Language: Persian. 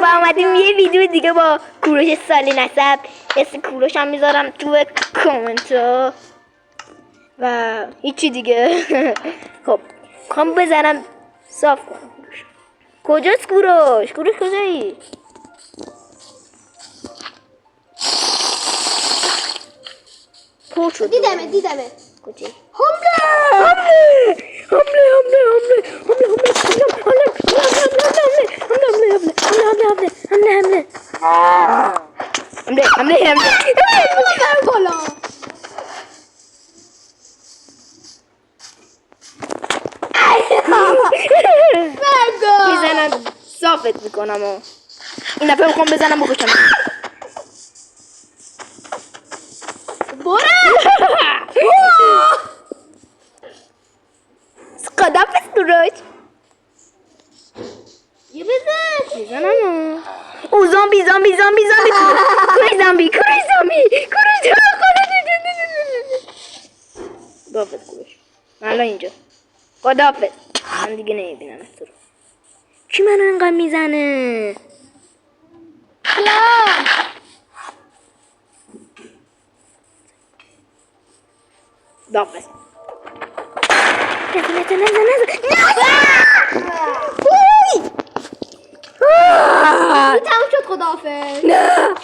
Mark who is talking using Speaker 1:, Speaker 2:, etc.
Speaker 1: با اومدیم یه ویدیو دیگه با کوروش سالی نسب. اسم کوروش هم میذارم تو کامنت ها و هیچی دیگه. خب کام بزنم صاف کنم. کجاست کوروش؟ کوروش کجایی؟ پر شد.
Speaker 2: دیدمه
Speaker 1: کجایی؟ حمله
Speaker 2: بالا
Speaker 1: میزنم صافت میکنم و این دفعه میخوام بزنم بکشم. خدافظ کوروش.
Speaker 2: یه بزن
Speaker 1: میزنم او زامبی کوروش زامبی خدافظ کوروش. من الان اینجا خدافظ. من دیگه نمیبینم تو رو. کی منو انقدر میزنه؟ خدافظ.
Speaker 2: تموم شد خداحافظ.
Speaker 1: نه